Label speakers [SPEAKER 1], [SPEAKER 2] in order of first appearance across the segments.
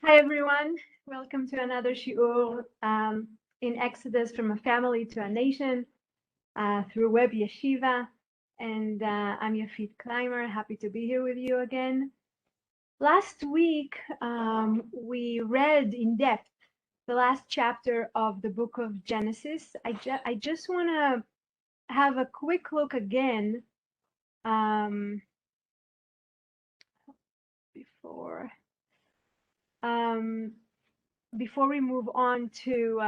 [SPEAKER 1] Hi everyone, welcome to another shiur in Exodus from a family to a nation through WebYeshiva, and I'm Yafit Clymer, happy to be here with you again. Last week we read in depth the last chapter of the book of Genesis. I just want to have a quick look again before. Before we move on to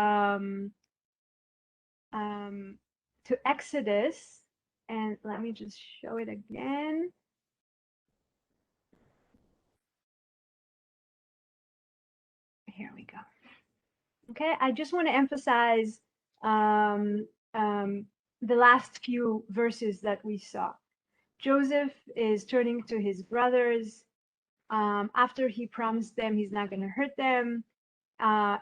[SPEAKER 1] Exodus, and let me just show it again. Here we go. Okay, I just want to emphasize the last few verses that we saw. Joseph is turning to his brothers after he promised them he's not going to hurt them.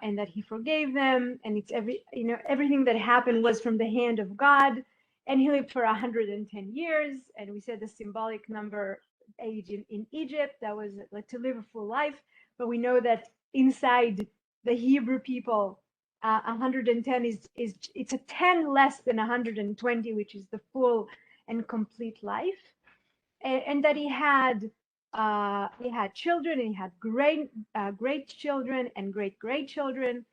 [SPEAKER 1] And that he forgave them, and it's everything that happened was from the hand of God, and he lived for 110 years, and we said the symbolic number age in Egypt, that was like to live a full life, but we know that inside the Hebrew people, 110 is it's a 10 less than 120, which is the full and complete life, and that he had children, and he had great children and great children.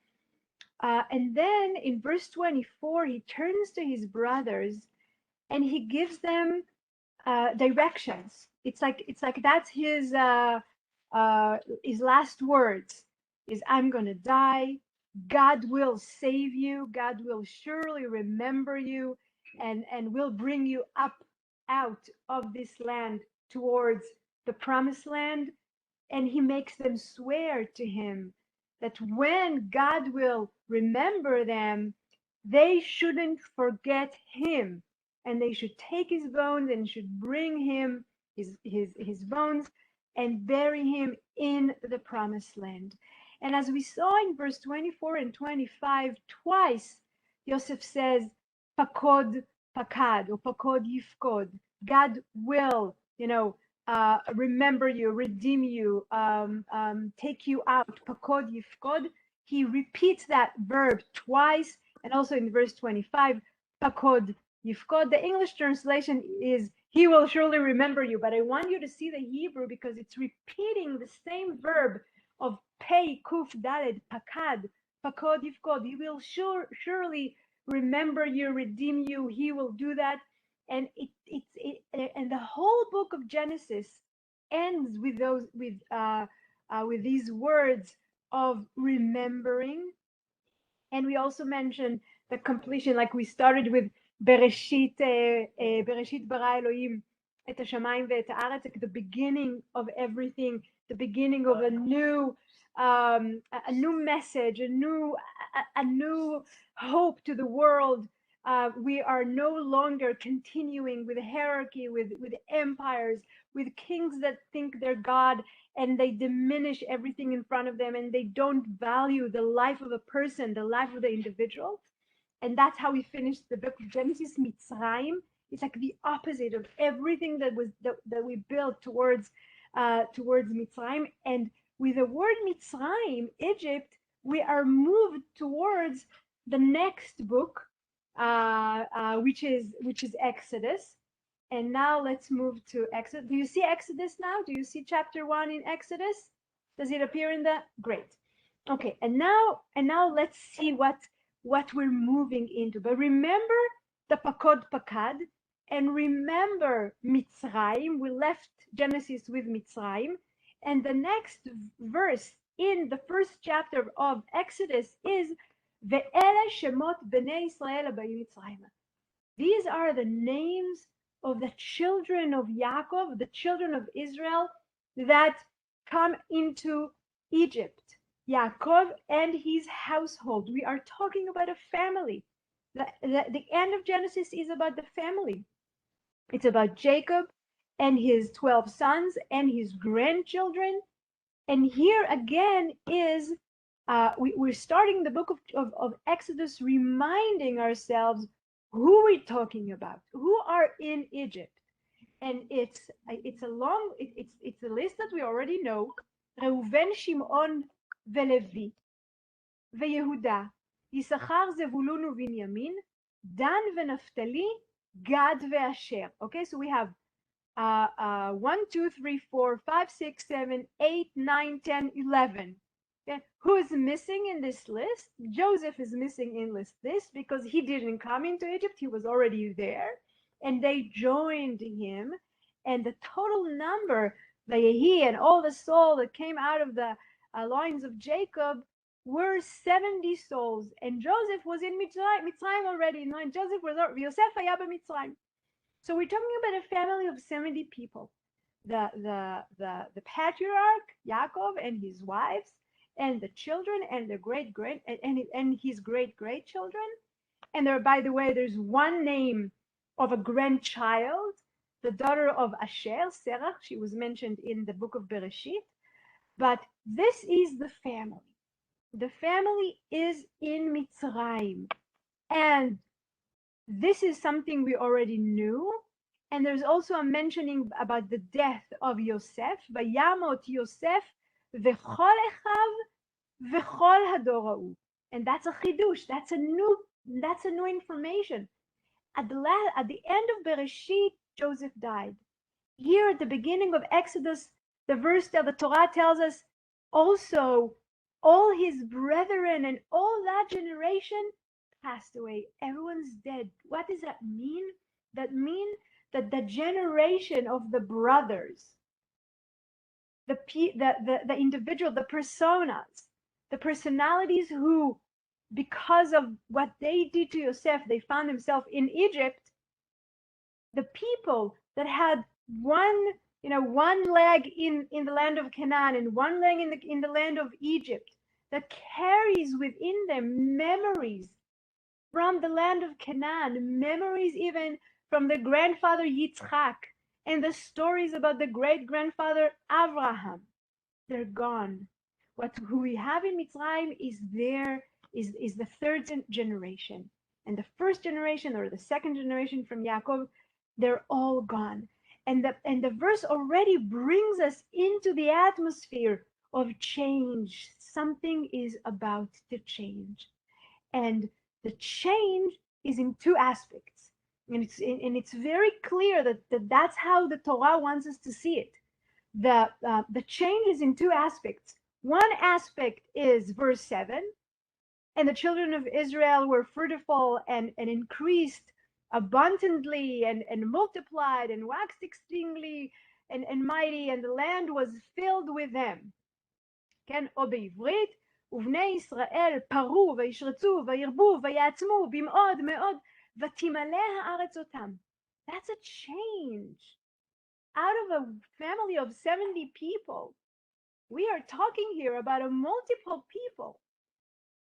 [SPEAKER 1] And then in verse 24, he turns to his brothers and he gives them directions. It's like that's his last words is, I'm gonna die. God will save you. God will surely remember you, and will bring you up out of this land towards the promised land. And he makes them swear to him that when God will remember them, they shouldn't forget him, and they should take his bones and should bring him his bones and bury him in the promised land. And as we saw in verse 24 and 25, twice Joseph says, pakod pakad, or pakod yifkod. God will, remember you, redeem you, take you out, pakod yifkod. He repeats that verb twice, and also in verse 25, pakod yifkod. The English translation is, he will surely remember you, but I want you to see the Hebrew because it's repeating the same verb of pei, kuf, daled, pakad, pakod yifkod. He will surely remember you, redeem you. He will do that. And and the whole book of Genesis ends with with these words of remembering. And we also mentioned the completion, like we started with Bereshit, Bereshit bara Elohim et hashamayim ve'et haaretz, like the beginning of everything, the beginning of a new message, a new hope to the world. We are no longer continuing with hierarchy, with empires, with kings that think they're God, and they diminish everything in front of them, and they don't value the life of a person, the life of the individual. And that's how we finished the book of Genesis. Mitzrayim, it's like the opposite of everything that we built towards Mitzrayim. And with the word Mitzrayim, Egypt, we are moved towards the next book, which is Exodus. And now let's move to Exodus. Do you see Exodus now? Do you see chapter 1 in Exodus? Does it appear in the? Great. Okay, and now let's see what we're moving into. But remember the pakod pakad, and remember Mitzrayim. We left Genesis with Mitzrayim, and the next verse in the first chapter of Exodus is ve'ele shemot bnei Israel aba'im Mitzrayim. These are the names of the children of Yaakov, the children of Israel that come into Egypt. Yaakov and his household. We are talking about a family. The end of Genesis is about the family. It's about Jacob and his 12 sons and his grandchildren. And here again is, we're starting the book of Exodus, reminding ourselves who we're talking about, who are in Egypt. And it's a list that we already know. Reuven, Shimon, ולוי, ויהודה, יששכר, זבולון ובנימין, דן ונפתלי, גד ואשר. Okay, so we have 1, 2, 3, 4, 5, 6, 7, 8, 9, 10, 11. Okay, who is missing in this list? Joseph is missing in this because he didn't come into Egypt. He was already there, and they joined him. And the total number, Vayehi and all the soul that came out of the loins of Jacob, were 70 souls. And Joseph was in Mitzrayim already. No, and Joseph was Yosef haya b'Mitzrayim. So we're talking about a family of 70 people. The patriarch Yaakov and his wives, and the children, and the and his great children. And there, by the way, there's one name of a grandchild, the daughter of Asher, Serach. She was mentioned in the book of Bereshit. But this is the family. The family is in Mitzrayim, and this is something we already knew. And there's also a mentioning about the death of Yosef. Vayamot Yosef v'chol echav v'chol hador ha'u. And that's a chidush. That's a new information. At the end of Bereshit, Joseph died. Here at the beginning of Exodus, the Torah tells us also all his brethren and all that generation passed away. Everyone's dead. What does that mean? That means that the generation of the brothers, the individual, the personas, the personalities who, because of what they did to Yosef, they found themselves in Egypt. The people that had one leg in the land of Canaan and one leg in the land of Egypt, that carries within them memories from the land of Canaan, memories even from the grandfather Yitzchak, and the stories about the great-grandfather Abraham. They're gone. Who we have in Mitzrayim is the third generation. And the first generation or the second generation from Yaakov, they're all gone. And the verse already brings us into the atmosphere of change. Something is about to change. And the change is in two aspects. And it's very clear that that's how the Torah wants us to see it. The change is in two aspects. One aspect is verse 7, and the children of Israel were fruitful and increased abundantly and multiplied and waxed exceedingly and mighty, and the land was filled with them. כן, או בעברית, ובני ישראל פרו וישרצו וירבו ויעצמו במאוד מאוד ותמלא הארץ אותם. That's a change. Out of a family of 70 people, we are talking here about a multiple people,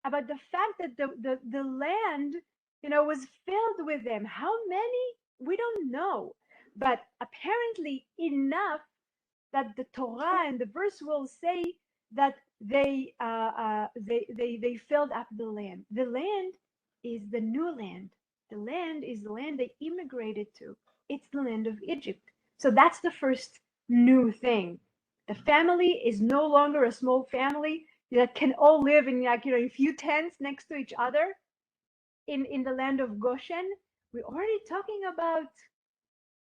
[SPEAKER 1] about the fact that the land, was filled with them. How many? We don't know, but apparently enough that the Torah and the verse will say that they filled up the land. The land is the new land. The land is the land they immigrated to. It's the land of Egypt. So that's the first new thing. The family is no longer a small family that can all live in a few tents next to each other in the land of Goshen. We're already talking about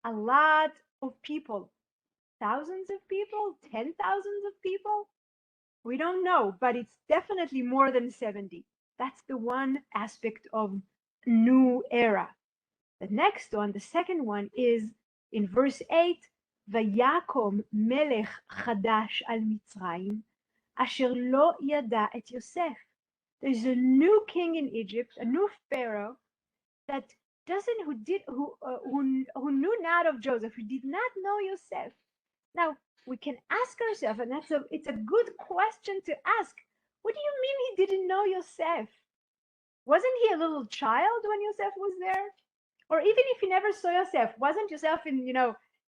[SPEAKER 1] a lot of people, thousands of people, 10,000 of people. We don't know, but it's definitely more than 70. That's the one aspect of new era. The next one, the second one, is in verse 8, ויקום מלך חדש על מצרים, אשר לא ידע את יוסף. There's a new king in Egypt, a new pharaoh that who knew not of Joseph, who did not know Yosef. Now we can ask ourselves, and it's a good question to ask. What do you mean he didn't know Yosef? Wasn't he a little child when Yosef was there? Or even if he never saw Yosef, wasn't Yosef in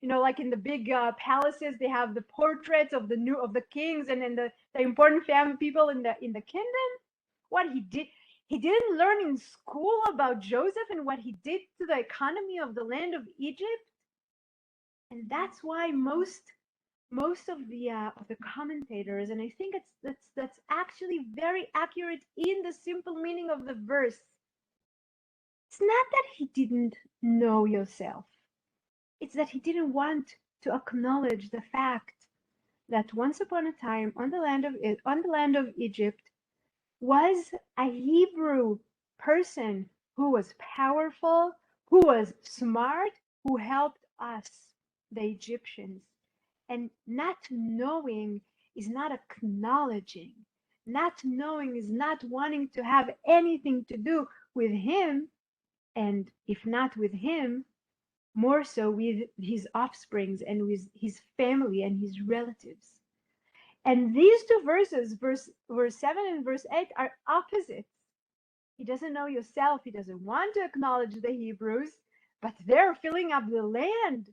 [SPEAKER 1] like in the big palaces, they have the portraits of the kings and the important family people in the kingdom? What he didn't learn in school about Joseph and what he did to the economy of the land of Egypt. And that's why most of the commentators, and I think that's actually very accurate in the simple meaning of the verse. It's not that he didn't know Yosef. It's that he didn't want to acknowledge the fact that once upon a time on the land of Egypt was a Hebrew person who was powerful, who was smart, who helped us, the Egyptians. And not knowing is not acknowledging. Not knowing is not wanting to have anything to do with him, and if not with him, more so with his offsprings and with his family and his relatives. And these two verses, verse 7 and verse 8, are opposites. He doesn't know Yosef. He doesn't want to acknowledge the Hebrews, but they're filling up the land.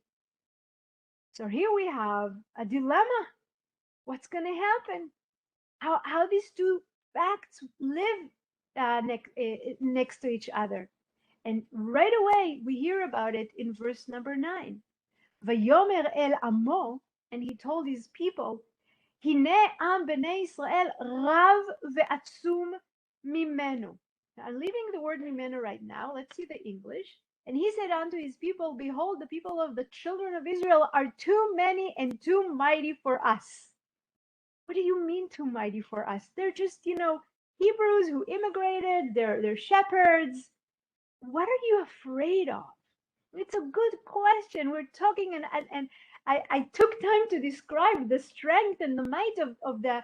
[SPEAKER 1] So here we have a dilemma. What's going to happen? How these two facts live next to each other. And right away, we hear about it in verse number 9. Vayomer el amo, and he told his people, Hine am bnei Israel rav ve'atzum mimenu. I'm leaving the word mimenu right now. Let's see the English. And he said unto his people, Behold, the people of the children of Israel are too many and too mighty for us. What do you mean too mighty for us? They're just, Hebrews who immigrated. They're shepherds. What are you afraid of? It's a good question. We're talking, and I took time to describe the strength and the might of the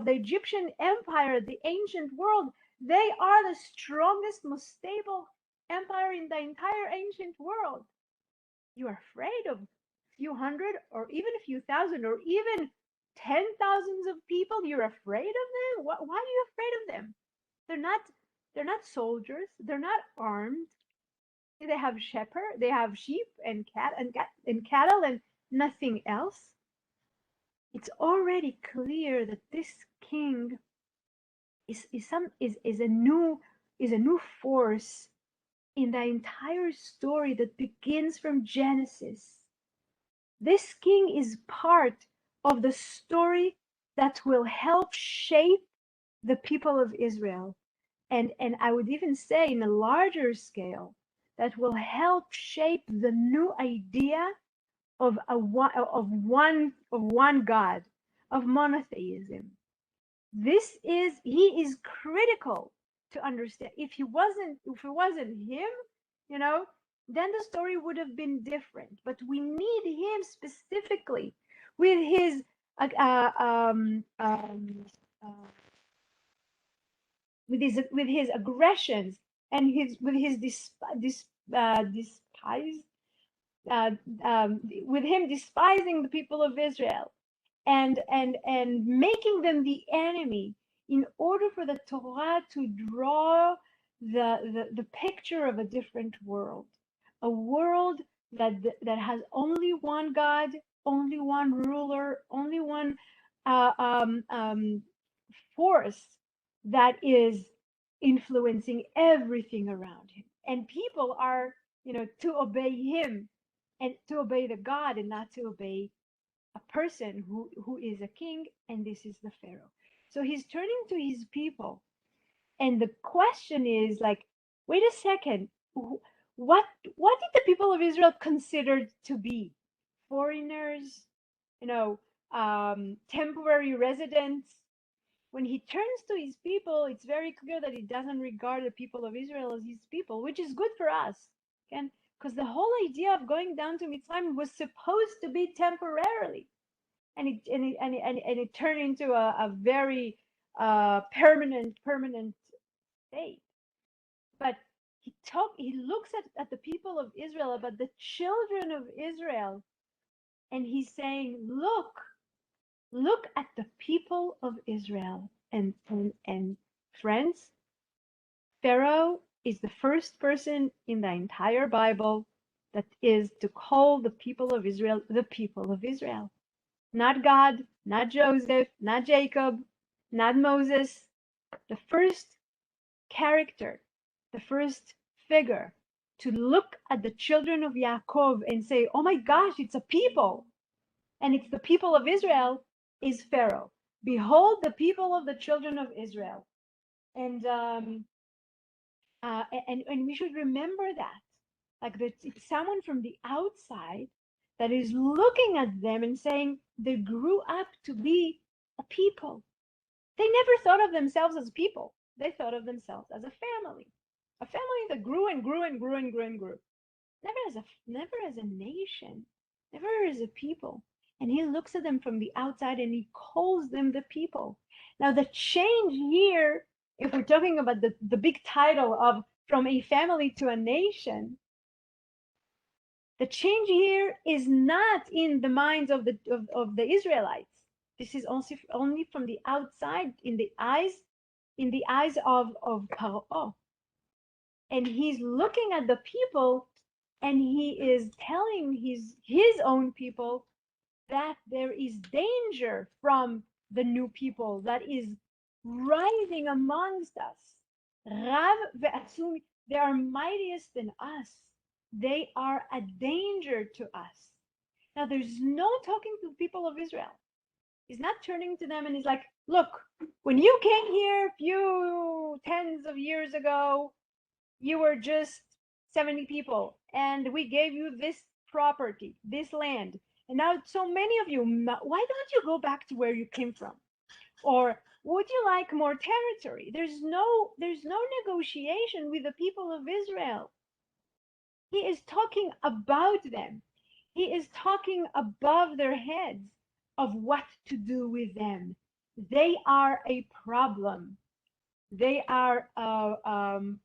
[SPEAKER 1] Egyptian empire, the ancient world. They are the strongest, most stable empire in the entire ancient world. You are afraid of a few hundred, or even a few thousand, or even 10,000s of people? You're afraid of them? Why are you afraid of them? They're not soldiers. They're not armed. They have they have sheep and cattle and nothing else. It's already clear that this king is a new force in the entire story that begins from Genesis. This king is part of the story that will help shape the people of Israel. And I would even say, in a larger scale, that will help shape the new idea of one God, of monotheism. He is critical to understand. If it wasn't him, then the story would have been different. But we need him specifically with his with his aggressions and with him despising the people of Israel and making them the enemy, in order for the Torah to draw the picture of a different world, a world that has only one God, only one ruler, only one force that is influencing everything around him, and people are to obey him and to obey the God, and not to obey a person who is a king, and this is the Pharaoh. So he's turning to his people, and the question is like, wait a second, what did the people of Israel consider to be? Foreigners, temporary residents? When he turns to his people, it's very clear that he doesn't regard the people of Israel as his people, which is good for us. Because the whole idea of going down to Mitzrayim was supposed to be temporarily, and it turned into a very permanent state. But he looks at the people of Israel, about the children of Israel, and he's saying, look at the people of Israel. And friends, Pharaoh is the first person in the entire Bible that is to call the people of Israel the people of Israel. Not God, not Joseph, not Jacob, not Moses. The first character, the first figure to look at the children of Yaakov and say, oh my gosh, it's a people, and it's the people of Israel, is Pharaoh. Behold the people of the children of Israel. And we should remember that. Like that it's someone from the outside that is looking at them and saying they grew up to be a people. They never thought of themselves as people. They thought of themselves as a family that grew and grew and grew and grew and grew. Never as a nation, never as a people. And he looks at them from the outside and he calls them the people. Now the change here, if we're talking about the big title of from a family to a nation, the change here is not in the minds of the Israelites. This is only from the outside, in the eyes of Paro. And he's looking at the people and he is telling his own people that there is danger from the new people that is rising amongst us. Rav ve'atzum, they are mightiest than us. They are a danger to us. Now there's no talking to the people of Israel. He's not turning to them and he's like, look, when you came here a few tens of years ago, you were just 70 people and we gave you this property, this land. And now so many of you, why don't you go back to where you came from? Or would you like more territory? There's no negotiation with the people of Israel. He is talking about them. He is talking above their heads of what to do with them. They are a problem. They are an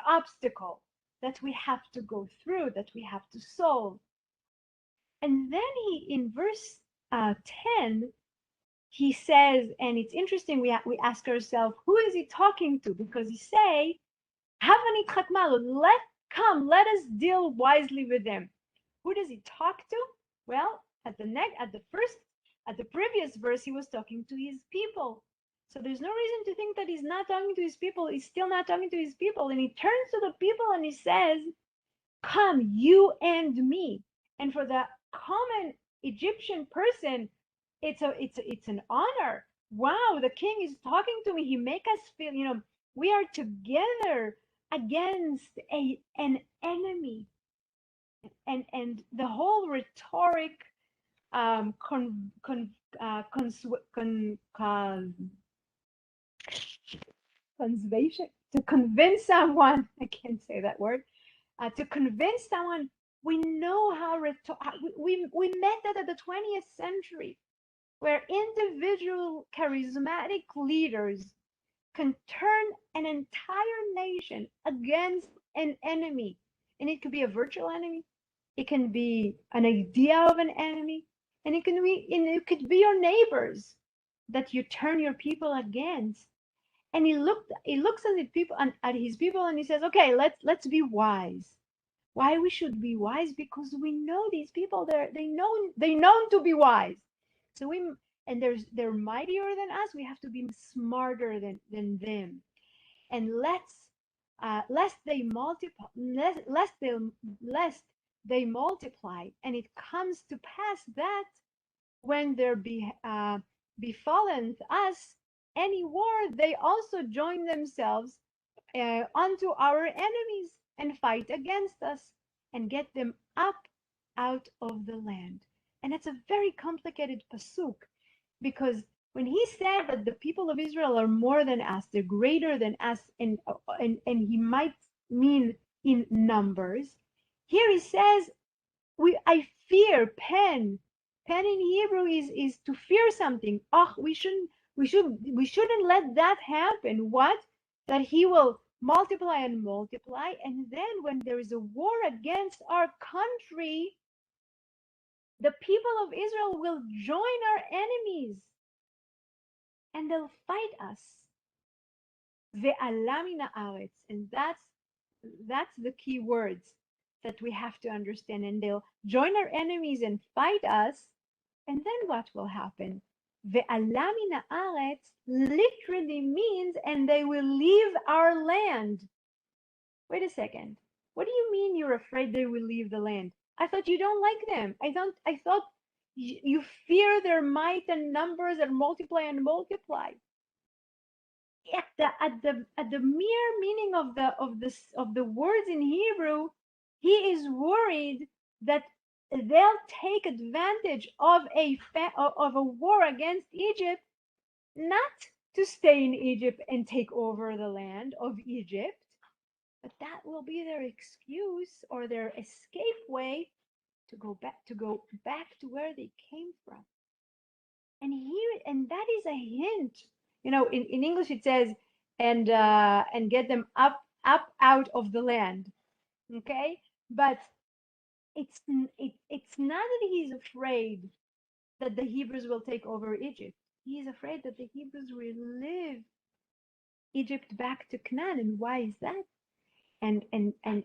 [SPEAKER 1] obstacle that we have to go through, that we have to solve. And then in verse 10, he says, and it's interesting, we ask ourselves, who is he talking to? Because he say, let us deal wisely with them. Who does he talk to? Well, at the previous verse, he was talking to his people. So there's no reason to think that he's not talking to his people. He's still not talking to his people. And he turns to the people and he says, come, you and me. And for the common Egyptian person, it's an honor. Wow, the king is talking to me. He make us feel, we are together against an enemy. And the whole rhetoric to convince someone, I can't say that word, to convince someone, we know how we met that at the 20th century, where individual charismatic leaders can turn an entire nation against an enemy. And it could be a virtual enemy, it can be an idea of an enemy, and it could be your neighbors that you turn your people against. And he looks at his people and he says, okay, let's be wise. Why we should be wise? Because we know these people, they known to be wise. So they're mightier than us. We have to be smarter than them. And lest they multiply, lest they multiply, and it comes to pass that when there befalleth us any war, they also join themselves unto our enemies and fight against us and get them up out of the land. And it's a very complicated pasuk, because when he said that the people of Israel are more than us, they're greater than us, and he might mean in numbers, here he says, I fear, pen in Hebrew is to fear something. Oh, we shouldn't let that happen. What? That he will multiply and multiply, and then when there is a war against our country, the people of Israel will join our enemies and they'll fight us. Ve'ala min haaretz, and that's the key words that we have to understand. And they'll join our enemies and fight us, and then what will happen? Ve'ala min haaretz literally means, and they will leave our land. Wait a second. What do you mean you're afraid they will leave the land? I thought you don't like them. I thought You fear their might and numbers and multiply and multiply. At the mere meaning of the words in Hebrew, he is worried that they'll take advantage of a war against Egypt, not to stay in Egypt and take over the land of Egypt, but that will be their excuse or their escape way to go back to where they came from. And that is a hint. In English it says, and get them up out of the land. Okay, but it's not that he's afraid that the Hebrews will take over Egypt. He is afraid that the Hebrews will leave Egypt back to Canaan. And why is that? And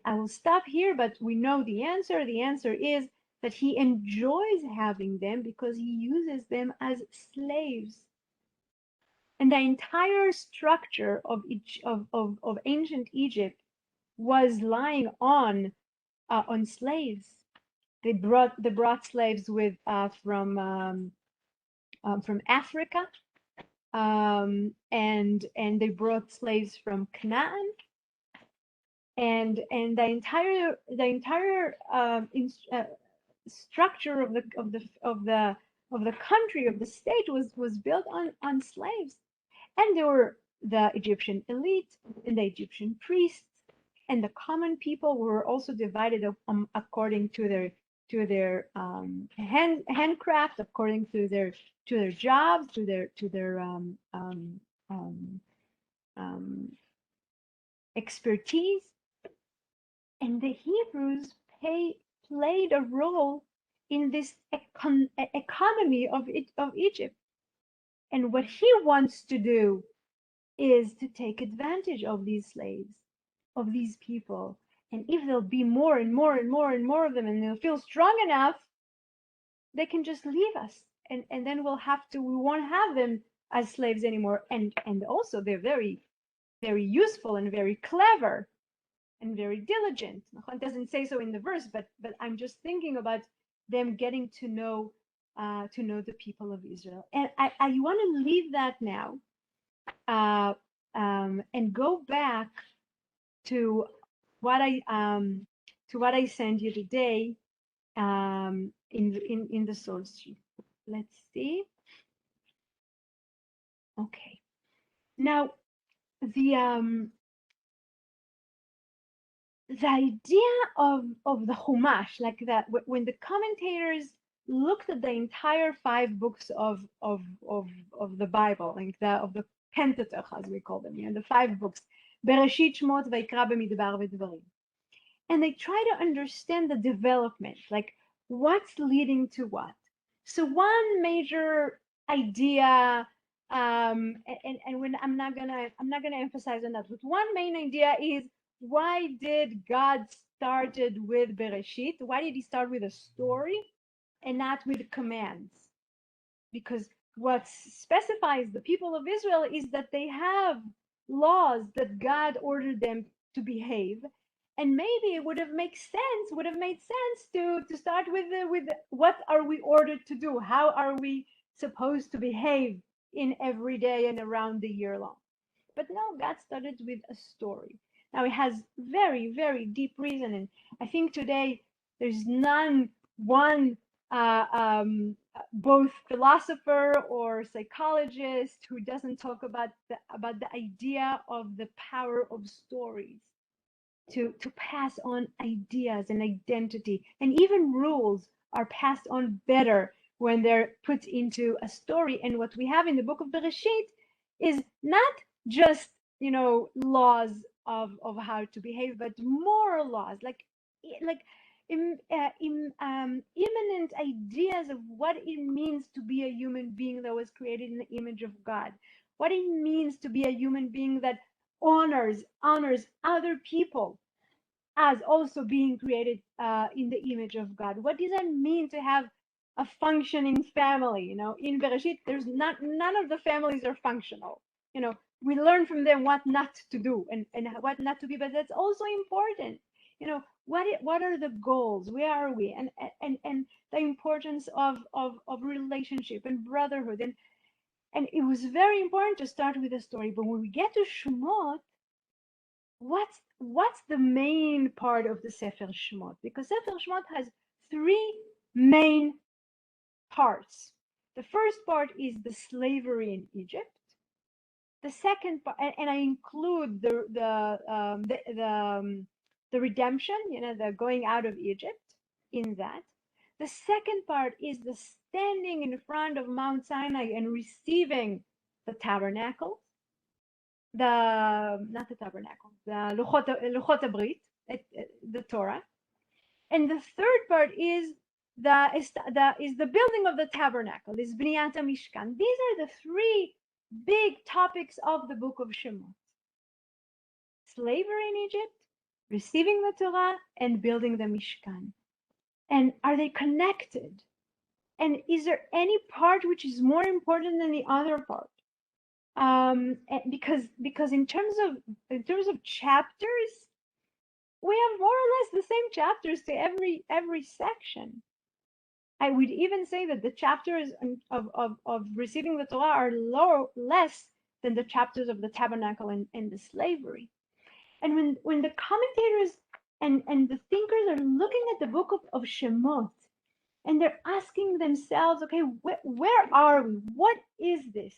[SPEAKER 1] I will stop here, but we know the answer. The answer is that he enjoys having them because he uses them as slaves. And the entire structure of ancient Egypt was lying on slaves. They brought slaves with from Africa, and they brought slaves from Canaan, and the entire structure of the country, of the state, was built on slaves. And there were the Egyptian elite and the Egyptian priests, and the common people were also divided according to their handcraft, according to their jobs, to their expertise. And the Hebrews played a role in this economy of Egypt. And what he wants to do is to take advantage of these slaves, of these people. And if there'll be more and more and more and more of them, and they'll feel strong enough, they can just leave us. And then we won't have them as slaves anymore. And also they're very, very useful and very clever and very diligent. It doesn't say so in the verse, but I'm just thinking about them getting to know the people of Israel. And I want to leave that now and go back to what I sent you today in the source sheet. Let's see. Okay. Now the idea of the Chumash, like that, when the commentators looked at the entire 5 books of the Bible, like of the Pentateuch, as we call them, the 5 books, Bereshit, Shemot, Vayikra, Bamidbar, V'Dvarim, and they try to understand the development, like what's leading to what. So one major idea, and when I'm not gonna emphasize on that, but one main idea is, why did God started with Bereshit? Why did he start with a story and not with commands? Because what specifies the people of Israel is that they have laws that God ordered them to behave. And maybe it would have made sense to start with what are we ordered to do? How are we supposed to behave in every day and around the year long? But no, God started with a story. Now it has very, very deep reason, and I think today there's one both philosopher or psychologist who doesn't talk about the idea of the power of stories to pass on ideas and identity, and even rules are passed on better when they're put into a story. And what we have in the book of Bereshit is not just laws of how to behave, but moral laws, like imminent ideas of what it means to be a human being that was created in the image of God, what it means to be a human being that honors other people as also being created in the image of God. What does that mean to have a functioning family? In Bereshit, there's none of the families are functional. We learn from them what not to do and what not to be, but that's also important. what are the goals? Where are we? And the importance of relationship and brotherhood. And it was very important to start with a story. But when we get to Shemot, what's the main part of the Sefer Shemot? Because Sefer Shemot has three main parts. The first part is the slavery in Egypt. The second part, and I include the redemption, the going out of Egypt in that. The second part is the standing in front of Mount Sinai and receiving the tabernacle, not the tabernacle, the Luchot HaBrit, the Torah. And the third part is the building of the tabernacle, is Bniyat HaMishkan. These are the three big topics of the book of Shemot: slavery in Egypt, receiving the Torah, and building the Mishkan. And are they connected? And is there any part which is more important than the other part? Because in terms of chapters, we have more or less the same chapters to every section. I would even say that the chapters of receiving the Torah are less than the chapters of the tabernacle and the slavery. And when the commentators and the thinkers are looking at the book of Shemot, and they're asking themselves, okay, where are we? What is this?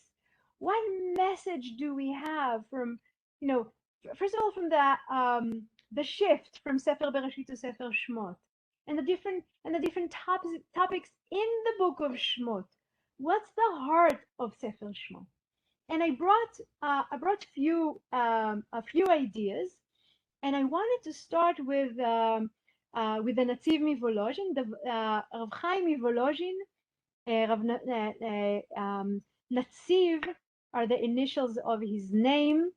[SPEAKER 1] What message do we have from, first of all, from the shift from Sefer Bereshit to Sefer Shemot, and the different topics in the book of Shemot? What's the heart of Sefer Shemot? And I brought a few ideas, and I wanted to start with the Natziv Mivolozhin, the Rav Chaim Mivolozhin. Natziv are the initials of his name.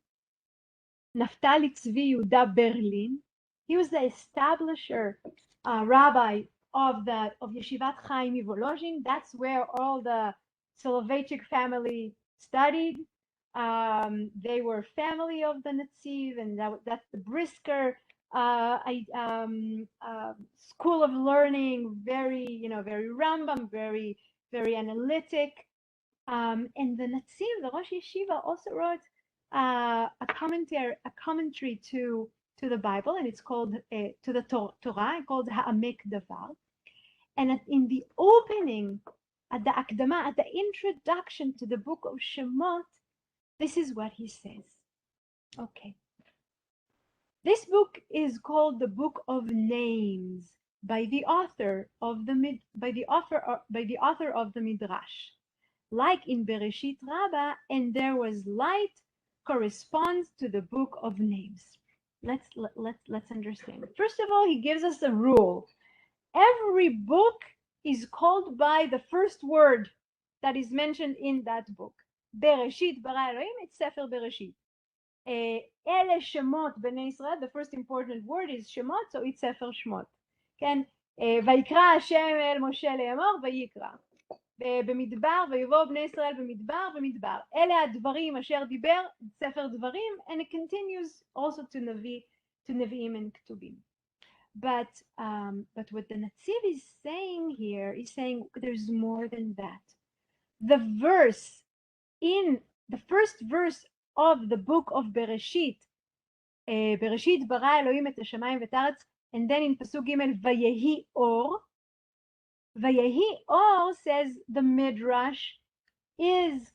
[SPEAKER 1] Naftali Tzvi Yehuda Berlin. He was the establisher, rabbi of Yeshivat Chaim Mivolozhin. That's where all the Soloveitchik family studied. They were family of the Natziv, and that's the Brisker school of learning. Very Rambam, very analytic. And the Natziv, the Rosh Yeshiva, also wrote a commentary to the Bible, and it's called to the Torah, called Ha'amek Davar. And in the opening, at the Akdama, at the introduction to the book of Shemot, this is what he says. Okay. This book is called the Book of Names by the author of the Midrash. Like in Bereshit Rabbah, and there was light, corresponds to the Book of Names. Let's understand. First of all, he gives us a rule. Every book is called by the first word that is mentioned in that book. Bereshit bara Elohim, it's Sefer Bereshit. Ele Shemot Bnei Israel, the first important word is Shemot, so it's Sefer Shemot. כן, ויקרא השם אל משה לאמור ויקרא. במדבר ויבואו בני ישראל במדבר במדבר. אלה הדברים אשר דיבר, ספר דברים, and it continues also to Nevi'im and Ketubim. But what the Natziv is saying here is saying there's more than that. The first verse of the book of Bereshit, Bereshit bara Elohim et hashamayim v'et haaretz, and then in Pasuk Gimel, Vayehi Or. Vayehi Or, says the Midrash, is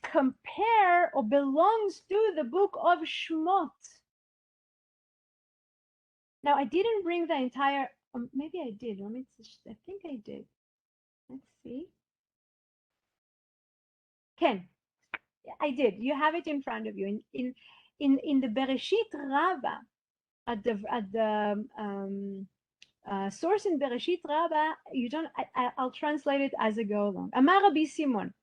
[SPEAKER 1] compare or belongs to the book of Shemot. Now, I didn't bring the entire, maybe I did. I think I did. Let's see. Ken, I did. You have it in front of you. In the Bereshit Rabbah, at the source in Bereshit Rabbah, I'll translate it as I go along. Amar Rabbi Simon,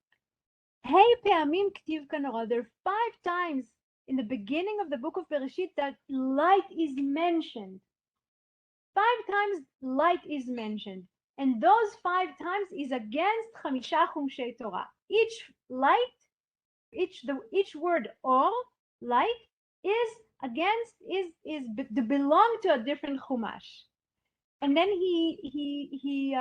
[SPEAKER 1] Hey pe'amim k'tiv kanora. There are 5 times in the beginning of the book of Bereshit that light is mentioned. 5 times light is mentioned, and those 5 times is against Chamisha Chumshei Torah. Each light, each word or light is against is belong to a different chumash. And then he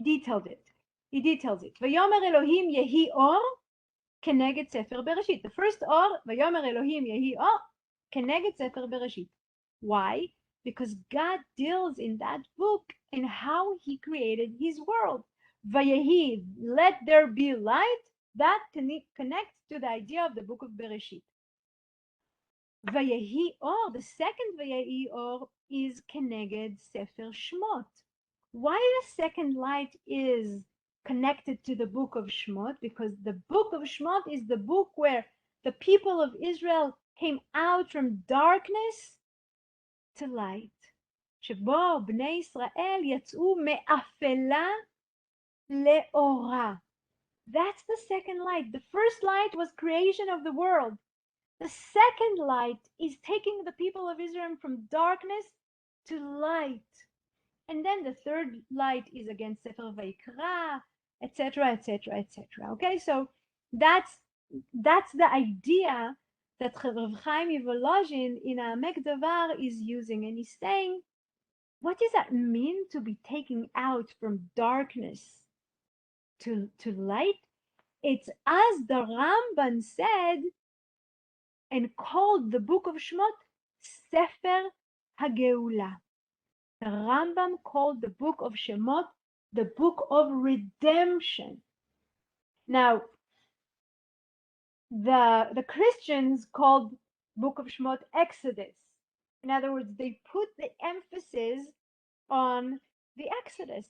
[SPEAKER 1] detailed it. He details it. Vayomer Elohim yehi or keneged sefer Bereshit. The first or, Vayomer Elohim yehi or keneged sefer Bereshit. Why? Because God deals in that book in how he created his world. Vayehi, let there be light. That connects to the idea of the book of Bereshit. Vayehi or, the second Vayehi or is keneged sefer Shmot. Why the second light is connected to the book of Shmot? Because the book of Shmot is the book where the people of Israel came out from darkness to light. שבו בני ישראל יצאו מאפלה לאורה. That's the second light. The first light was creation of the world. The second light is taking the people of Israel from darkness to light. And then the third light is against Sefer Vayikra, etc., etc., etc. Okay, so that's the idea that Rav Chaim Volozhin in Amek Davar is using, and he's saying, what does that mean to be taken out from darkness to light? It's as the Ramban said and called the book of Shmot Sefer HaGeula. The Rambam called the book of Shemot the book of redemption. Now, the Christians called book of Shemot Exodus. In other words, they put the emphasis on the Exodus,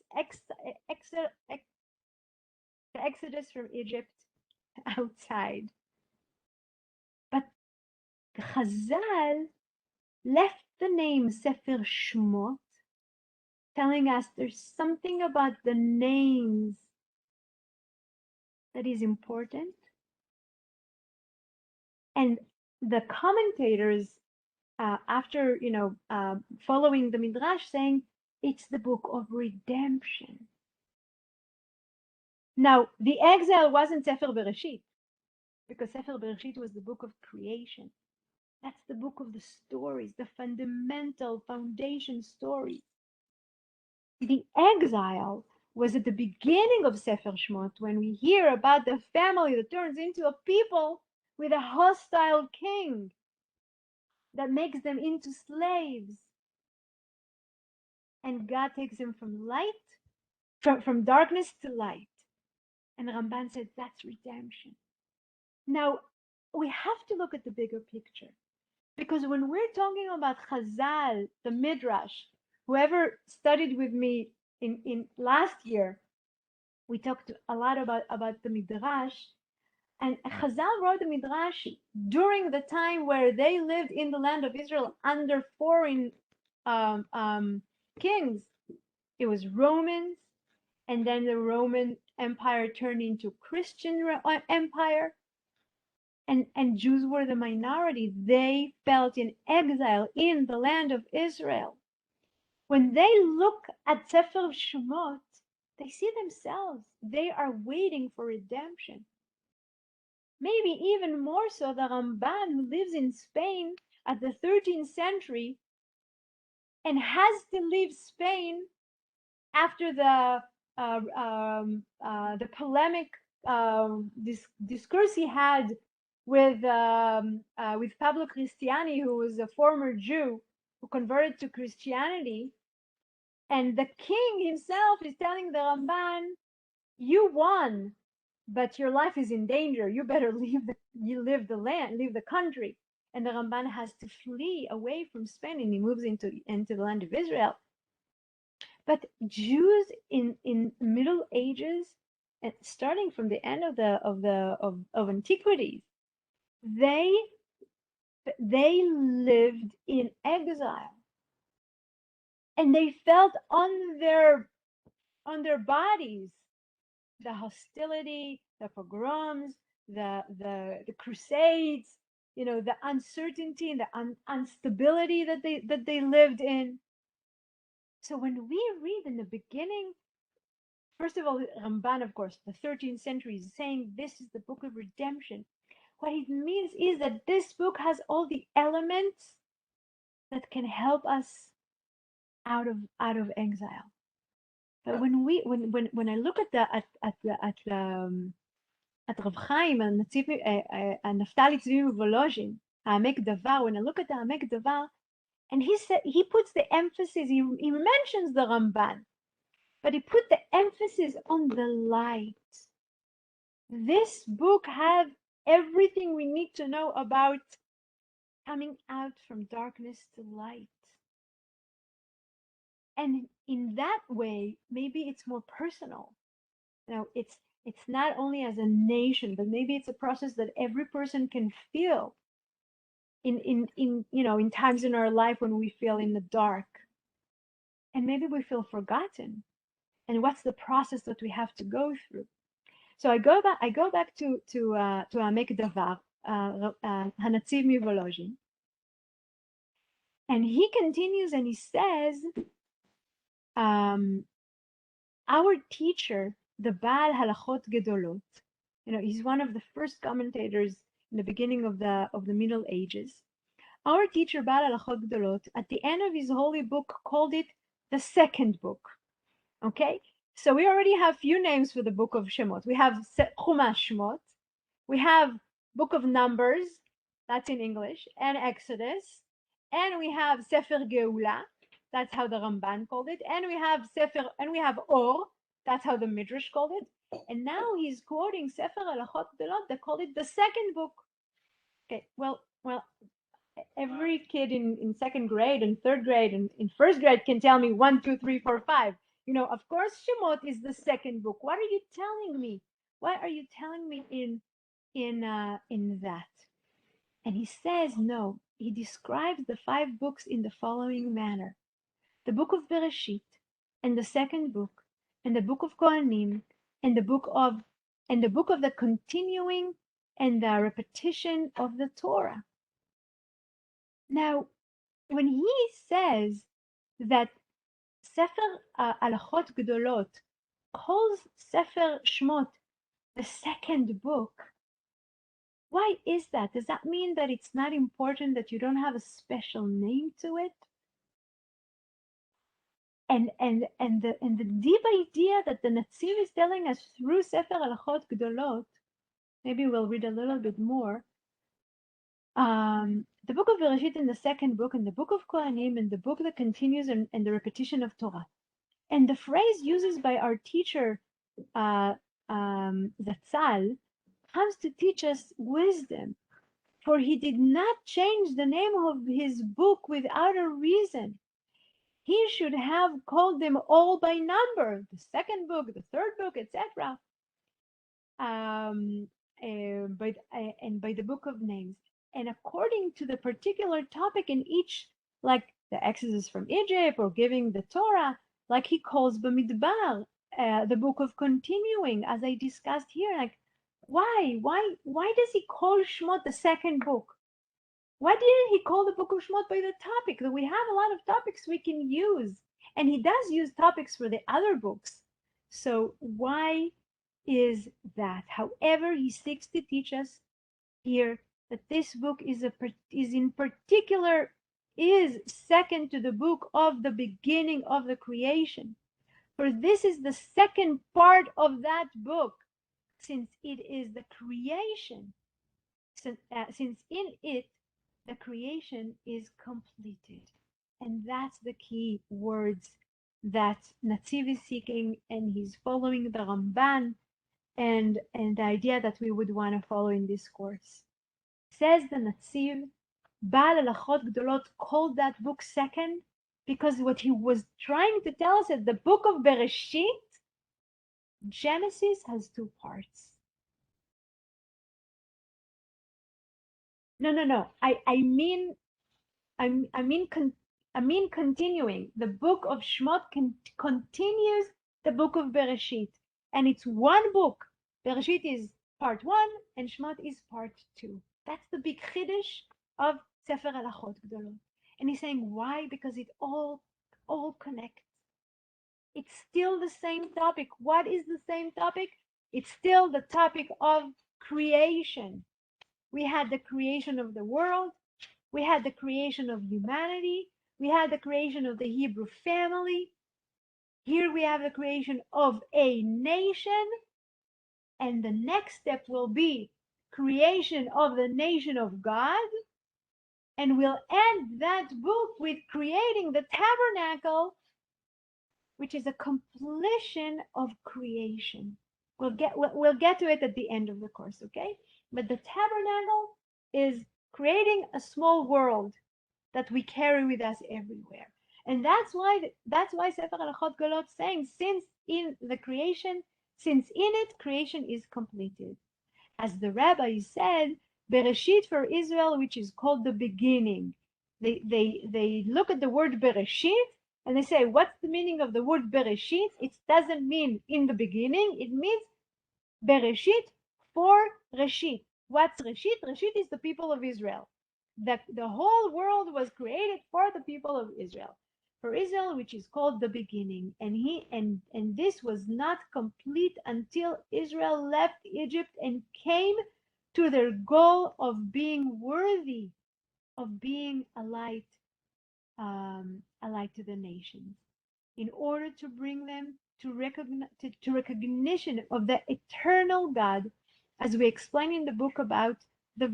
[SPEAKER 1] the Exodus from Egypt outside. But Chazal left the name Sefer Shemot, telling us there's something about the names that is important. And the commentators, after following the Midrash, saying it's the book of redemption. Now, the exile wasn't Sefer Bereshit, because Sefer Bereshit was the book of creation. That's the book of the stories, the fundamental foundation stories. The exile was at the beginning of Sefer Shmot, when we hear about the family that turns into a people with a hostile king that makes them into slaves. And God takes them from light, from darkness to light. And Ramban said that's redemption. Now, we have to look at the bigger picture. Because when we're talking about Chazal, the Midrash, whoever studied with me in last year, we talked a lot about the Midrash. And Chazal wrote the Midrash during the time where they lived in the land of Israel under foreign kings. It was Romans, and then the Roman Empire turned into Christian Empire, and Jews were the minority. They felt in exile in the land of Israel. When they look at Sefer Shemot, they see themselves. They are waiting for redemption. Maybe even more so the Ramban, who lives in Spain at the 13th century and has to leave Spain after the polemic discourse he had with Pablo Cristiani, who was a former Jew who converted to Christianity. And the king himself is telling the Ramban, you won, but your life is in danger. You better leave the land, leave the country. And the Ramban has to flee away from Spain, and he moves into the land of Israel. But Jews in Middle Ages, starting from the end of antiquity, they lived in exile, and they felt on their bodies the hostility, the pogroms, the crusades, the uncertainty and the instability that they lived in. So when we read in the beginning, first of all, Ramban, of course, the 13th century, is saying this is the book of redemption. What it means is that this book has all the elements that can help us out of exile. But when I look at Rav Chaim and Naftali Tzvi Volozhin, Ha'amek Davar, when I look at the Ha'amek Davar, and he puts the emphasis, he mentions the Ramban, but he put the emphasis on the light. This book has everything we need to know about coming out from darkness to light. And in that way, maybe it's more personal. It's not only as a nation, but maybe it's a process that every person can feel in times in our life when we feel in the dark. And maybe we feel forgotten. And what's the process that we have to go through? So I go back to Amek Davar, Hanatziv Mivolozhin, and he continues and he says, our teacher, the Baal Halachot Gedolot, he's one of the first commentators in the beginning of the Middle Ages. Our teacher, Baal Halachot Gedolot, at the end of his holy book, called it the second book. Okay, so we already have few names for the book of Shemot. We have Chumash Shemot, we have Book of Numbers, that's in English, and Exodus, and we have Sefer Geula, that's how the Ramban called it, and we have Or, that's how the Midrash called it, and now he's quoting Sefer Halachot Gedolot, they called it the second book. Okay, well, every kid in second grade and third grade and in first grade can tell me 1, 2, 3, 4, 5. Of course, Shemot is the second book. What are you telling me? What are you telling me in that? And he says no. He describes the 5 books in the following manner: the book of Bereshit, and the second book, and the book of Kohanim, and the book of the continuing and the repetition of the Torah. Now, when he says that Sefer Halachot Gedolot calls Sefer Shmot the second book, why is that? Does that mean that it's not important, that you don't have a special name to it? And the deep idea that the Netziv is telling us through Sefer Halachot Gedolot, maybe we'll read a little bit more. The book of Bereshit in the second book, and the book of Kohanim, and the book that continues, and the repetition of Torah. And the phrase used by our teacher, Zatzal, comes to teach us wisdom. For he did not change the name of his book without a reason. He should have called them all by number, the second book, the third book, etc. And by the book of names. And according to the particular topic in each, like the Exodus from Egypt or giving the Torah, like he calls Bamidbar, the book of continuing, as I discussed here. Like, why does he call Shemot the second book? Why didn't he call the book of Shemot by the topic? That we have a lot of topics we can use, and he does use topics for the other books. So why is that? However, he seeks to teach us here that this book is second to the book of the beginning of the creation. For this is the second part of that book, since it is the creation, since in it the creation is completed. And that's the key words that Netziv is seeking, and he's following the Ramban and the idea that we would want to follow in this course. Says the Netziv, Baal Halachot Gedolot called that book second because what he was trying to tell us is the book of Bereshit, Genesis, has 2 parts. No. I mean continuing. The book of Shemot continues the book of Bereshit, and it's one book. Bereshit is part 1, and Shemot is part 2. That's the big chiddush of Sefer Halachot Gedolot. And he's saying why? Because it all connects. It's still the same topic. What is the same topic? It's still the topic of creation. we had the creation of the world, we had the creation of humanity, we had the creation of the Hebrew family. Here we have the creation of a nation, and the next step will be creation of the nation of God. And we'll end that book with creating the tabernacle, which is a completion of creation. We'll get to it at the end of the course, okay? But the tabernacle is creating a small world that we carry with us everywhere. And that's why Sefer Halachot Golot saying, since in it creation is completed. As the rabbi said, Bereshit for Israel, which is called the beginning. They look at the word Bereshit and they say, what's the meaning of the word Bereshit? It doesn't mean in the beginning, it means Bereshit for Reshit. What's Reshit? Reshit is the people of Israel. The whole world was created for the people of Israel. For Israel, which is called the beginning. And this was not complete until Israel left Egypt and came to their goal of being worthy of being a light to the nations, in order to bring them to recognition of the eternal God, as we explain in the book about the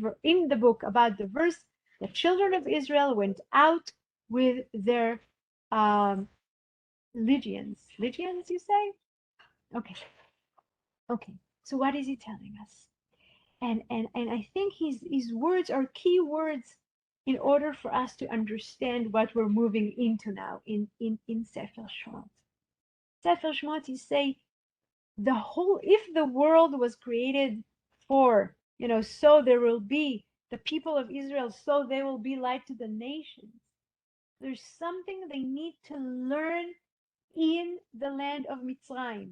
[SPEAKER 1] verse, the children of Israel went out with their legions. Legions, you say? Okay. Okay. So what is he telling us? And I think his words are key words in order for us to understand what we're moving into now in Sefer Shemot. Sefer Shemot is say if the world was created for, so there will be the people of Israel, so they will be light to the nations. There's something they need to learn in the land of Mitzrayim.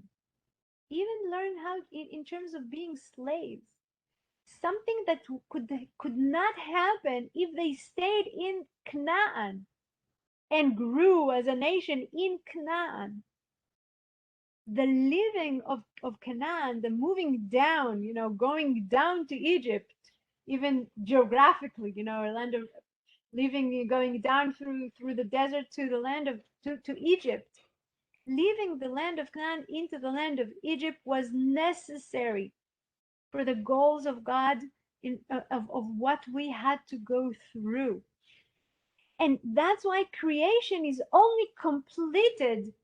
[SPEAKER 1] Even learn how in terms of being slaves. Something that could not happen if they stayed in Canaan and grew as a nation in Canaan. The living of Canaan, the moving down, going down to Egypt, even geographically, a land of living, going down through the desert to the land of to Egypt. Leaving the land of Canaan into the land of Egypt was necessary for the goals of God of what we had to go through. And that's why creation is only completed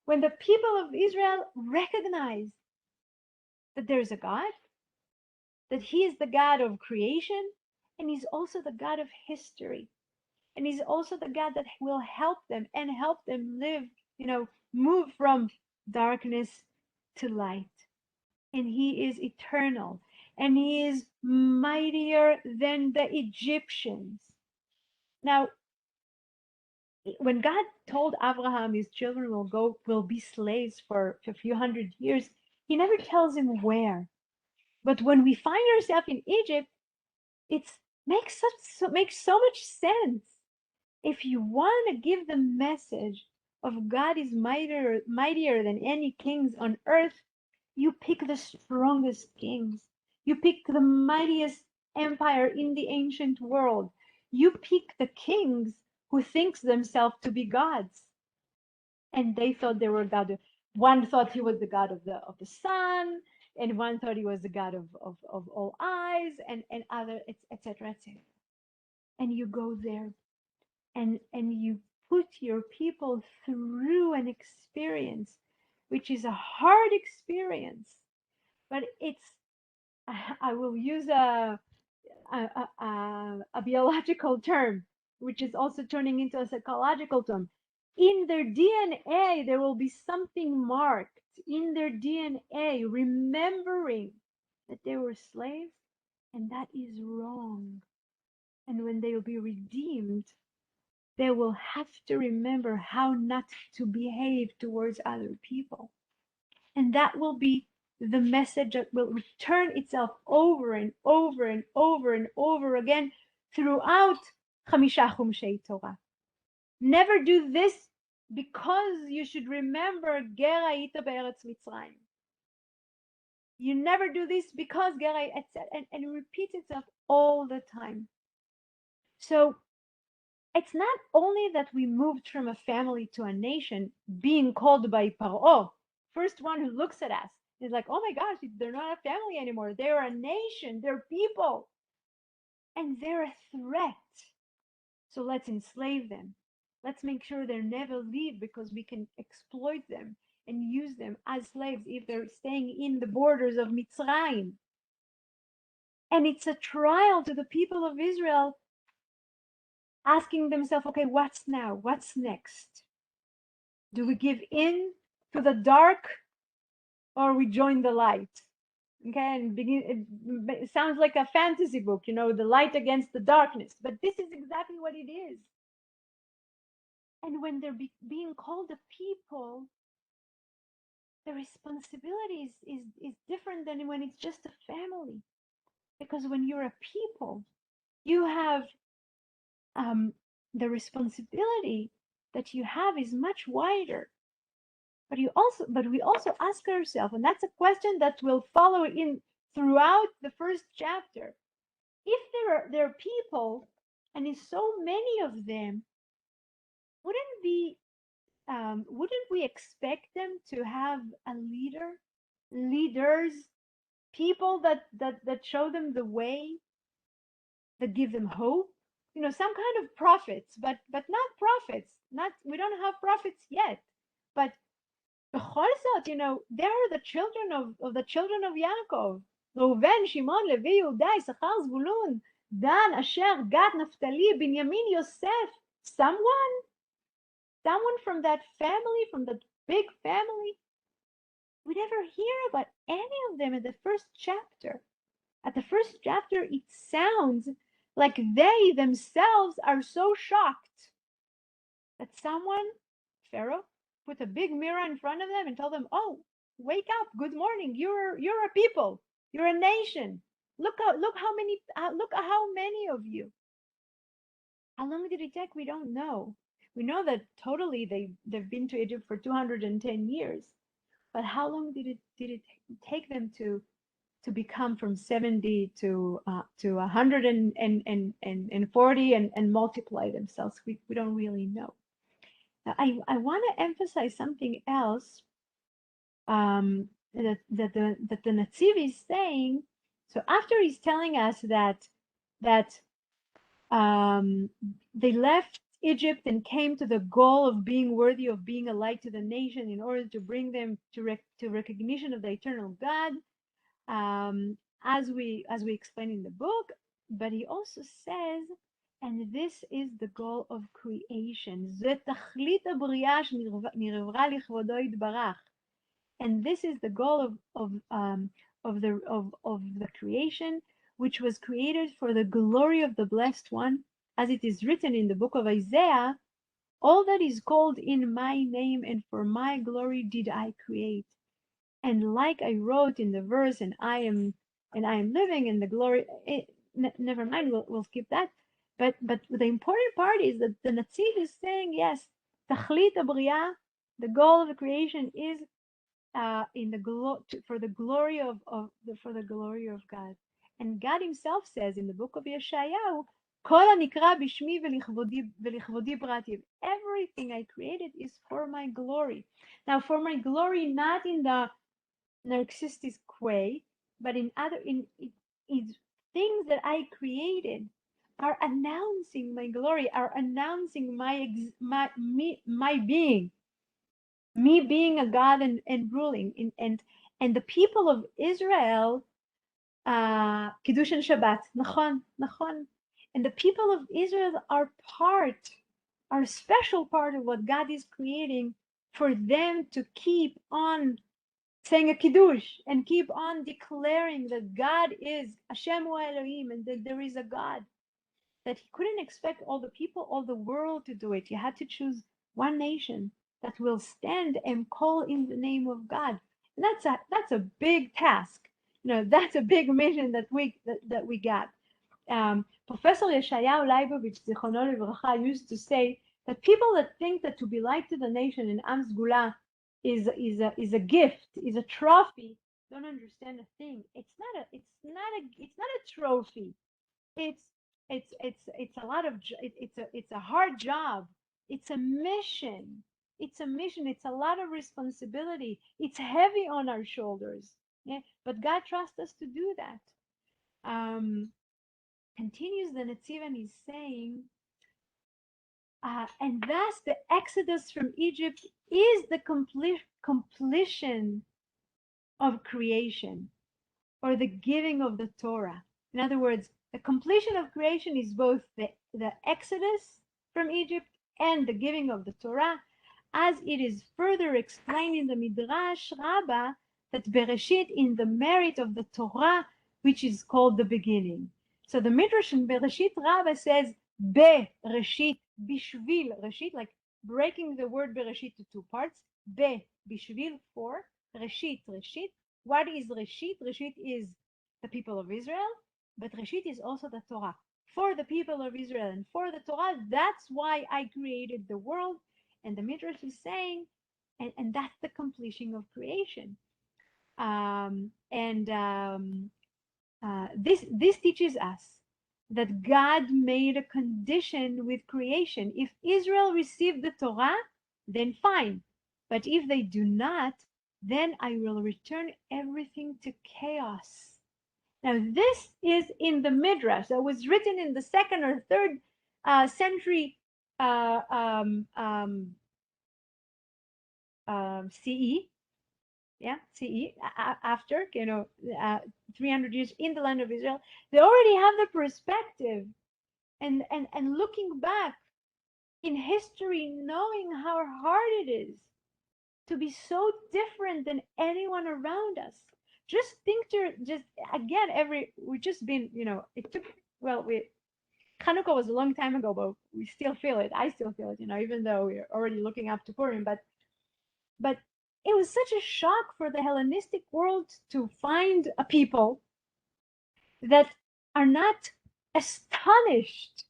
[SPEAKER 1] when the people of Israel recognize that there's a God, that he is the God of creation, and he's also the God of history. And he's also the God that will help them live, move from darkness to light. And he is eternal, and he is mightier than the Egyptians. Now, when God told Abraham his children will be slaves for a few hundred years, he never tells him where. But when we find ourselves in Egypt, it makes so much sense. If you want to give the message of God is mightier than any kings on earth, you pick the strongest kings. You pick the mightiest empire in the ancient world. You pick the kings who thinks themselves to be gods. And they thought they were God. One thought he was the God of the sun, and one thought he was the God of all eyes, and other, etc., etc. And you go there, and you put your people through an experience, which is a hard experience, but I will use a biological term, which is also turning into a psychological term. In their DNA, there will be something marked in their DNA, remembering that they were slaves, and that is wrong. And when they will be redeemed, they will have to remember how not to behave towards other people. And that will be the message that will return itself over and over and over and over again throughout Chamisha Chumshei Torah. Never do this because you should remember Ger Hayita Be'eretz Mitzrayim. You never do this because Gerai, etc. And it repeats itself all the time. So it's not only that we moved from a family to a nation, being called by Paro, first one who looks at us is like, oh my gosh, they're not a family anymore. They're a nation. They're people. And they're a threat. So let's enslave them. Let's make sure they never leave because we can exploit them and use them as slaves if they're staying in the borders of Mitzrayim. And it's a trial to the people of Israel asking themselves, okay, what's now? What's next? Do we give in to the dark or we join the light? Okay, and it sounds like a fantasy book, you know, the light against the darkness, but this is exactly what it is. And when they're being called a people, the responsibility is different than when it's just a family. Because when you're a people, you have the responsibility that you have is much wider. But we also ask ourselves, and that's a question that will follow in throughout the first chapter. If there are people, and there's so many of them, wouldn't we expect them to have a leaders, people that show them the way, that give them hope? You know, some kind of prophets, but not prophets. Not we don't have prophets yet, but b'chol zot, you know, they are the children of the children of Yaakov. Reuven, Shimon, Levi, Yehuda, Issachar, Zvulun, Dan, Asher, Gad, Naphtali, Binyamin, Yosef. Someone from that family, from that big family. We never hear about any of them in the first chapter. At the first chapter, it sounds like they themselves are so shocked that someone, Pharaoh, put a big mirror in front of them and told them, "Oh, wake up! Good morning. You're a people. You're a nation. Look how many of you." How long did it take? We don't know. We know that totally they've been to Egypt for 210 years, but how long did it take them to become from 70 to 140 and multiply themselves? We don't really know. Now, I want to emphasize something else that the Netziv is saying. So after he's telling us that they left Egypt and came to the goal of being worthy of being a light to the nation in order to bring them to recognition of the eternal God, as we explain in the book. But he also says, and this is the goal of creation. And this is the goal of the creation, which was created for the glory of the Blessed One, as it is written in the book of Isaiah, all that is called in my name and for my glory did I create. And like I wrote in the verse, and I am living in the glory. Never mind, we'll skip that. But the important part is that the Netziv is saying, yes, Tachlit Abriya, the goal of the creation is for the glory of God. And God Himself says in the book of Yeshayahu, Kol hanikra bishmi velichvodi brati. Everything I created is for my glory. Now, for my glory, not in the narcissistic way, but in things that I created are announcing my glory, are announcing my being, me being a God and ruling. And the people of Israel, Kiddush and Shabbat, nachon. And the people of Israel are a special part of what God is creating for them to keep on saying a Kiddush and keep on declaring that God is Hashem Hu Elohim, and that there is a God. That He couldn't expect all the people, all the world to do it. You had to choose one nation that will stand and call in the name of God. And that's a big task. You know, that's a big mission that we got. Professor Yeshayahu Leibovich, Zichrono Livracha, used to say that people that think that to be light to the nation in Am Sgula is a gift, is a trophy, don't understand a thing. It's not a trophy. It's it's a lot of it's a hard job. It's a mission. It's a mission. It's a lot of responsibility. It's heavy on our shoulders. Yeah, but God trusts us to do that. Continues the Netziv, and he's saying, and thus the exodus from Egypt is the completion of creation, or the giving of the Torah. In other words, the completion of creation is both the exodus from Egypt and the giving of the Torah, as it is further explained in the Midrash Rabbah that Bereshit, in the merit of the Torah, which is called the beginning. So the Midrash in Bereshit Rabbah says Bereshit, bishvil Reshit, like breaking the word Bereshit to two parts. Bishvil, for Reshit, Reshit. What is Reshit? Reshit is the people of Israel, but Reshit is also the Torah. For the people of Israel and for the Torah, that's why I created the world. And the Midrash is saying, and that's the completion of creation. This teaches us that God made a condition with creation. If Israel received the Torah, then fine. But if they do not, then I will return everything to chaos. Now, this is in the Midrash that was written in the 2nd or 3rd century CE. Yeah, CE, after 300 years in the land of Israel. They already have the perspective, and looking back in history, knowing how hard it is to be so different than anyone around us. Just think just again, we've just been, it took, Hanukkah was a long time ago, but we still feel it. I still feel it, even though we're already looking up to Purim, but it was such a shock for the Hellenistic world to find a people that are not astonished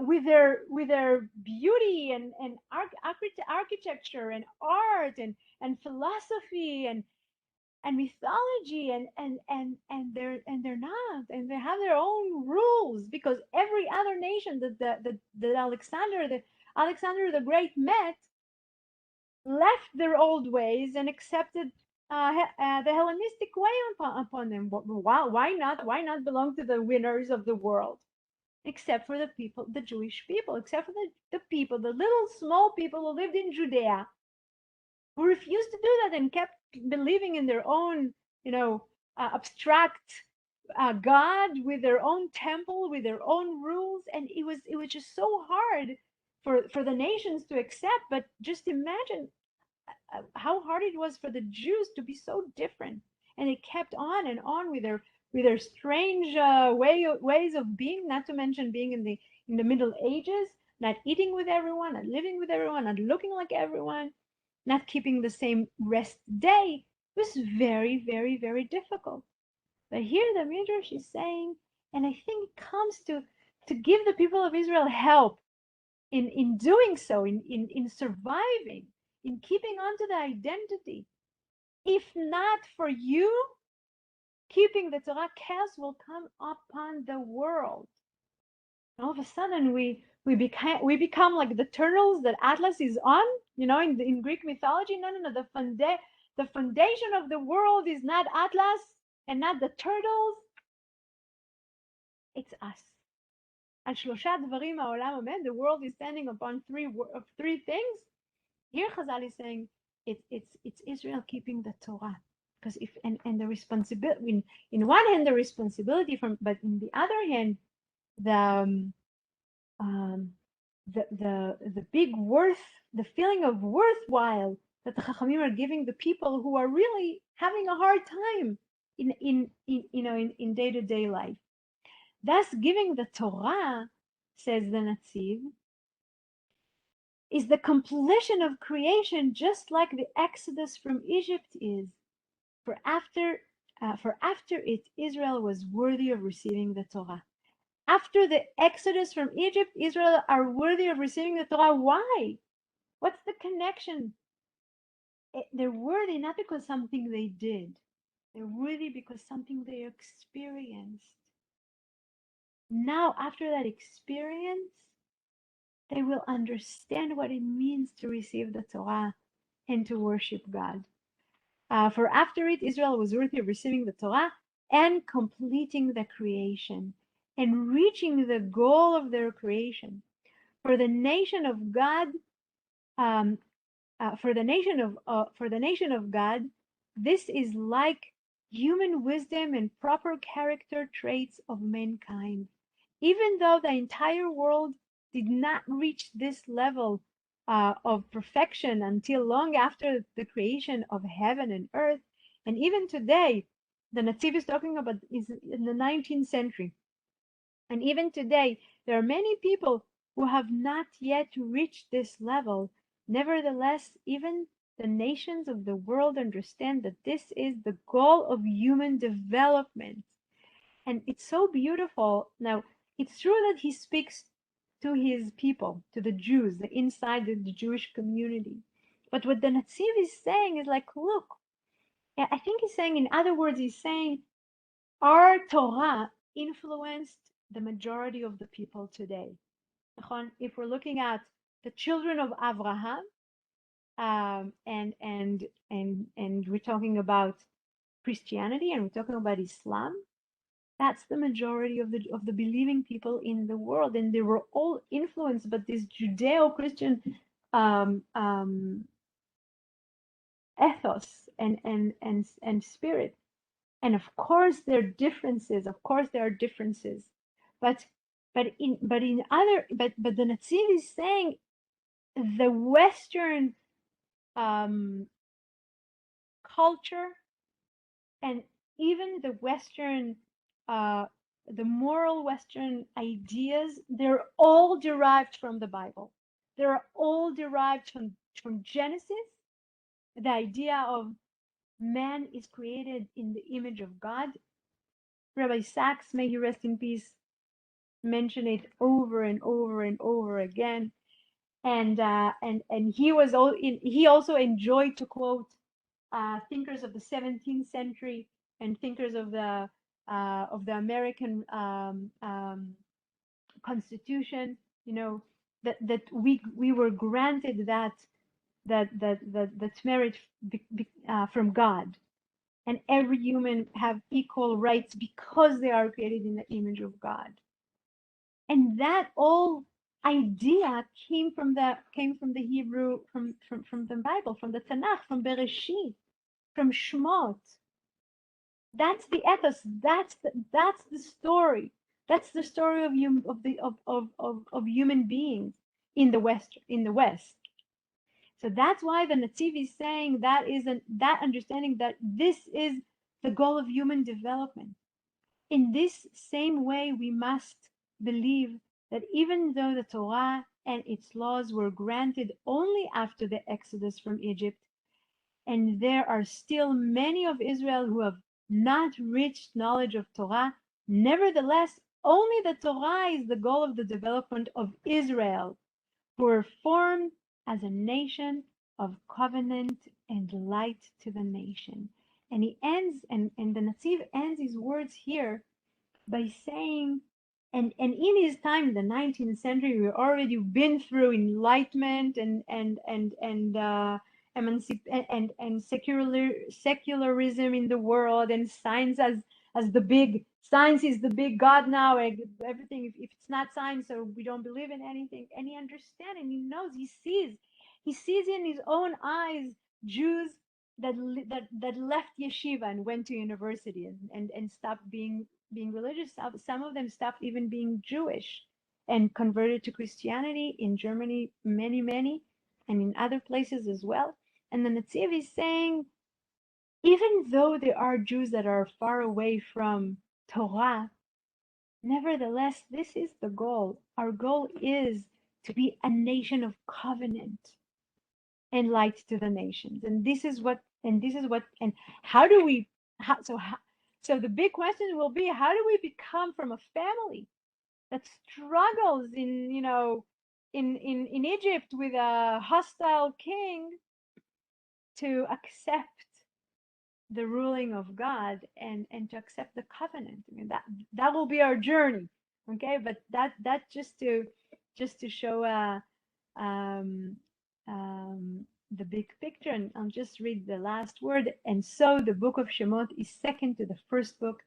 [SPEAKER 1] with their beauty and architecture and art and philosophy and mythology and they're not, and they have their own rules, because every other nation that Alexander the Great met left their old ways and accepted the Hellenistic way upon them. Why not belong to the winners of the world? Except for the people, the Jewish people, except for the people, the little small people who lived in Judea, who refused to do that and kept believing in their own, abstract God, with their own temple, with their own rules. And it was just so hard for the nations to accept. But just imagine how hard it was for the Jews to be so different, and they kept on and on with their strange ways of being. Not to mention being in the Middle Ages, not eating with everyone, not living with everyone, not looking like everyone, not keeping the same rest day. It was very, very, very difficult. But here the Midrash is saying, and I think it comes to give the people of Israel help in doing so, in surviving, in keeping on to the identity. If not for you keeping the Torah, chaos will come upon the world. And all of a sudden we become like the turtles that Atlas is on, in Greek mythology. No. The foundation of the world is not Atlas and not the turtles. It's us. על שלושה דברים העולם עומד. The world is standing upon three things. Here Chazal is saying it's Israel keeping the Torah, because if and the responsibility, in one hand the responsibility but in the other hand the big worth, the feeling of worthwhile that the Chachamim are giving the people who are really having a hard time in day-to-day life. Thus, giving the Torah, says the Netziv, is the completion of creation, just like the exodus from Egypt is. For after it, Israel was worthy of receiving the Torah. After the exodus from Egypt, Israel are worthy of receiving the Torah. Why? What's the connection? they're worthy not because something they did. They're worthy because something they experienced. Now, after that experience, they will understand what it means to receive the Torah and to worship God. For after it, Israel was worthy of receiving the Torah and completing the creation and reaching the goal of their creation. For the nation of God, um, for the nation of God, this is like human wisdom and proper character traits of mankind. Even though the entire world did not reach this level of perfection until long after the creation of heaven and earth, and even today, the Netziv is talking about is in the 19th century, and even today, there are many people who have not yet reached this level. Nevertheless, even the nations of the world understand that this is the goal of human development. And it's so beautiful. Now, it's true that he speaks to his people, to the Jews, the inside the Jewish community. But what the Netziv is saying is like, look, I think he's saying, in other words, he's saying, our Torah influenced the majority of the people today. If we're looking at the children of Abraham, and we're talking about Christianity and we're talking about Islam, that's the majority of the believing people in the world, and they were all influenced by this Judeo-Christian um, um, ethos and spirit. And of course there are differences. Of course there are differences, but but the Netziv is saying the Western culture and even the Western, uh, the moral Western ideas, they're all derived from the Bible. They're all derived from Genesis, the idea of man is created in the image of God. Rabbi Sachs, may he rest in peace, mentioned it over and over and over again. And he also enjoyed to quote thinkers of the 17th century and thinkers of the American Constitution. You know that we were granted that merit from God, and every human have equal rights because they are created in the image of God. And that all idea came from the Hebrew, from the Bible, from the Tanakh, from Bereshit, from Shemot. That's the ethos. That's the story. That's the story of human beings in the West. So that's why the Netziv is saying that understanding that this is the goal of human development. In this same way, we must believe that even though the Torah and its laws were granted only after the Exodus from Egypt, and there are still many of Israel who have not reached knowledge of Torah, nevertheless, only the Torah is the goal of the development of Israel, who were formed as a nation of covenant and light to the nation. And he ends, and the Netziv ends his words here by saying, and in his time in the 19th century, we've already been through enlightenment and secularism in the world, and science as the big science is the big god now. Everything, if it's not science, so we don't believe in anything. And he understands, and he knows, he sees in his own eyes Jews that left yeshiva and went to university and stopped being religious. Some of them stopped even being Jewish and converted to Christianity in Germany, many, and in other places as well. And the Netziv is saying, even though there are Jews that are far away from Torah, nevertheless, this is the goal. Our goal is to be a nation of covenant and light to the nations. And and how do we, so the big question will be, how do we become from a family that struggles in Egypt with a hostile king to accept the ruling of God and to accept the covenant. I mean, that will be our journey, okay? But that just to show the big picture, and I'll just read the last word. And so the book of Shemot is second to the first book,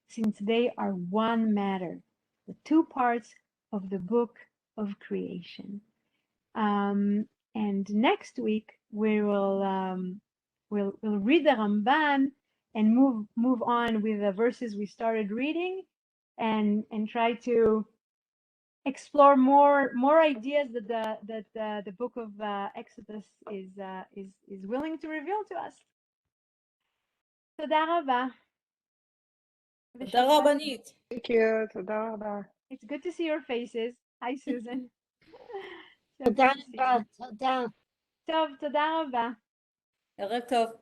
[SPEAKER 1] since they are one matter, the two parts of the book of creation. And next week we will we'll read the Ramban and move on with the verses we started reading, and try to explore more ideas that the book of Exodus is willing to reveal to us. תודה רבה.
[SPEAKER 2] תודה רבנית.
[SPEAKER 3] Thank you. תודה רבה.
[SPEAKER 1] It's good to see your faces. Hi, Susan. So
[SPEAKER 4] תודה
[SPEAKER 1] good to see you.
[SPEAKER 4] רבה, תודה.
[SPEAKER 1] טוב, תודה רבה.
[SPEAKER 2] ערב טוב.